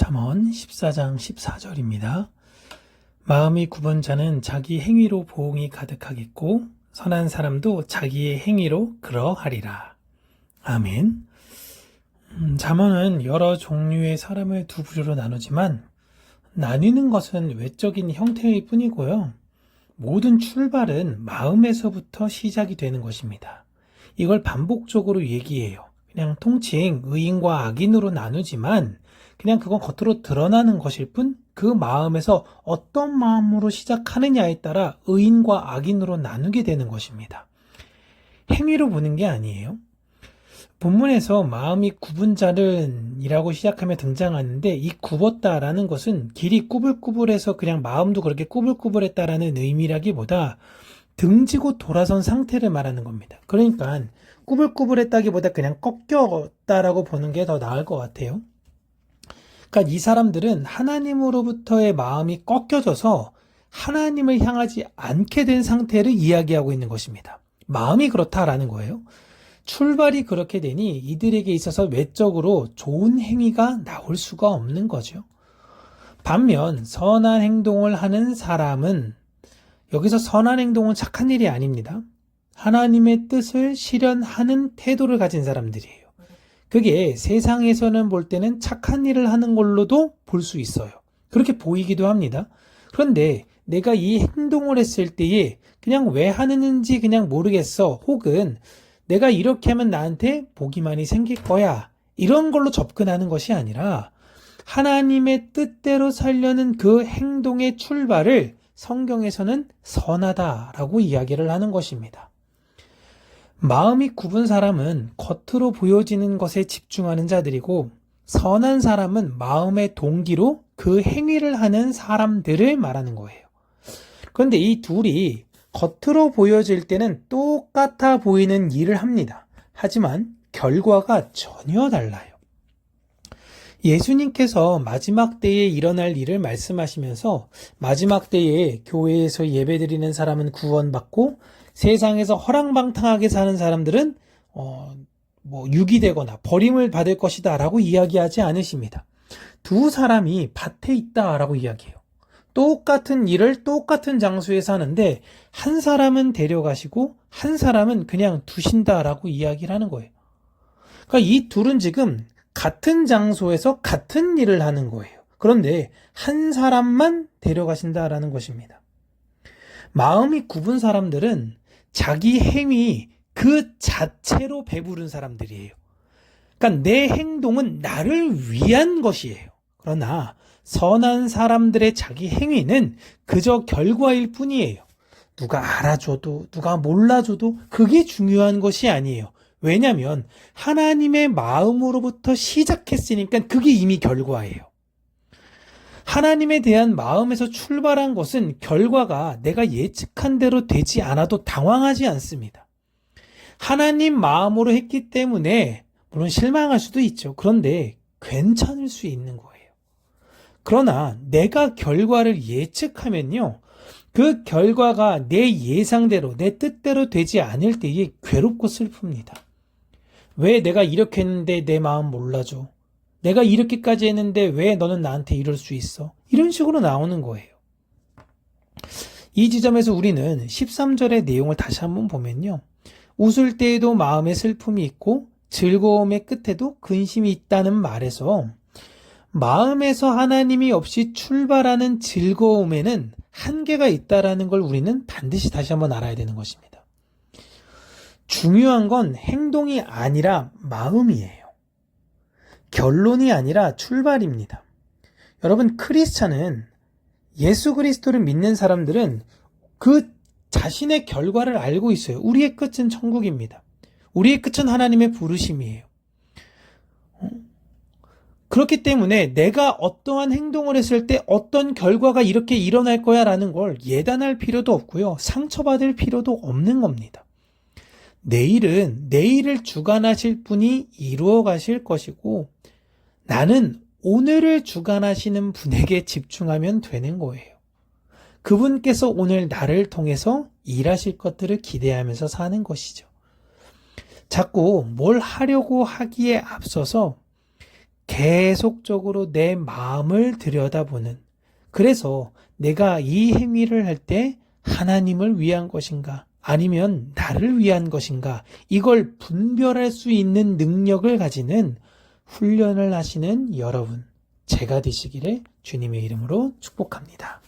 잠언 14장 14절입니다. 마음이 굽은 자는 자기 행위로 보응이 가득하겠고 선한 사람도 자기의 행위로 그러하리라. 아멘. 잠언은 여러 종류의 사람을 두 부류로 나누지만 나뉘는 것은 외적인 형태일 뿐이고요. 모든 출발은 마음에서부터 시작이 되는 것입니다. 이걸 반복적으로 얘기해요. 그냥 통칭 의인과 악인으로 나누지만 그냥 그건 겉으로 드러나는 것일 뿐 그 마음에서 어떤 마음으로 시작하느냐에 따라 의인과 악인으로 나누게 되는 것입니다. 행위로 보는 게 아니에요. 본문에서 마음이 굽은 자는이라고 시작하며 등장하는데 이 굽었다라는 것은 길이 꾸불꾸불해서 그냥 마음도 그렇게 꾸불꾸불했다라는 의미라기보다 등지고 돌아선 상태를 말하는 겁니다. 그러니까 꾸불꾸불했다기보다 그냥 꺾였다라고 보는 게 더 나을 것 같아요. 그러니까 이 사람들은 하나님으로부터의 마음이 꺾여져서 하나님을 향하지 않게 된 상태를 이야기하고 있는 것입니다. 마음이 그렇다라는 거예요. 출발이 그렇게 되니 이들에게 있어서 외적으로 좋은 행위가 나올 수가 없는 거죠. 반면 선한 행동을 하는 사람은 여기서 선한 행동은 착한 일이 아닙니다. 하나님의 뜻을 실현하는 태도를 가진 사람들이에요. 그게 세상에서는 볼 때는 착한 일을 하는 걸로도 볼 수 있어요. 그렇게 보이기도 합니다. 그런데 내가 이 행동을 했을 때에 그냥 왜 하는지 그냥 모르겠어. 혹은 내가 이렇게 하면 나한테 복이 많이 생길 거야. 이런 걸로 접근하는 것이 아니라 하나님의 뜻대로 살려는 그 행동의 출발을 성경에서는 선하다라고 이야기를 하는 것입니다. 마음이 굽은 사람은 겉으로 보여지는 것에 집중하는 자들이고 선한 사람은 마음의 동기로 그 행위를 하는 사람들을 말하는 거예요. 그런데 이 둘이 겉으로 보여질 때는 똑같아 보이는 일을 합니다. 하지만 결과가 전혀 달라요. 예수님께서 마지막 때에 일어날 일을 말씀하시면서 마지막 때에 교회에서 예배드리는 사람은 구원받고 세상에서 허랑방탕하게 사는 사람들은 유기되거나 버림을 받을 것이다 라고 이야기하지 않으십니다. 두 사람이 밭에 있다 라고 이야기해요. 똑같은 일을 똑같은 장소에서 하는데 한 사람은 데려가시고 한 사람은 그냥 두신다라고 이야기를 하는 거예요. 그러니까 이 둘은 지금 같은 장소에서 같은 일을 하는 거예요. 그런데 한 사람만 데려가신다라는 것입니다. 마음이 굽은 사람들은 자기 행위 그 자체로 배부른 사람들이에요. 그러니까 내 행동은 나를 위한 것이에요. 그러나 선한 사람들의 자기 행위는 그저 결과일 뿐이에요. 누가 알아줘도 누가 몰라줘도 그게 중요한 것이 아니에요. 왜냐하면 하나님의 마음으로부터 시작했으니까 그게 이미 결과예요. 하나님에 대한 마음에서 출발한 것은 결과가 내가 예측한 대로 되지 않아도 당황하지 않습니다. 하나님 마음으로 했기 때문에 물론 실망할 수도 있죠. 그런데 괜찮을 수 있는 거예요. 그러나 내가 결과를 예측하면요. 그 결과가 내 예상대로 내 뜻대로 되지 않을 때에 괴롭고 슬픕니다. 왜 내가 이렇게 했는데 내 마음 몰라줘? 내가 이렇게까지 했는데 왜 너는 나한테 이럴 수 있어? 이런 식으로 나오는 거예요. 이 지점에서 우리는 13절의 내용을 다시 한번 보면요. 웃을 때에도 마음에 슬픔이 있고 즐거움의 끝에도 근심이 있다는 말에서 마음에서 하나님이 없이 출발하는 즐거움에는 한계가 있다라는 걸 우리는 반드시 다시 한번 알아야 되는 것입니다. 중요한 건 행동이 아니라 마음이에요. 결론이 아니라 출발입니다. 여러분, 크리스찬은 예수 그리스도를 믿는 사람들은 그 자신의 결과를 알고 있어요. 우리의 끝은 천국입니다. 우리의 끝은 하나님의 부르심이에요. 그렇기 때문에 내가 어떠한 행동을 했을 때 어떤 결과가 이렇게 일어날 거야 라는 걸 예단할 필요도 없고요. 상처받을 필요도 없는 겁니다. 내일은 내일을 주관하실 분이 이루어 가실 것이고 나는 오늘을 주관하시는 분에게 집중하면 되는 거예요. 그분께서 오늘 나를 통해서 일하실 것들을 기대하면서 사는 것이죠. 자꾸 뭘 하려고 하기에 앞서서 계속적으로 내 마음을 들여다보는, 그래서 내가 이 행위를 할 때 하나님을 위한 것인가 아니면 나를 위한 것인가 이걸 분별할 수 있는 능력을 가지는 훈련을 하시는 여러분, 제가 되시기를 주님의 이름으로 축복합니다.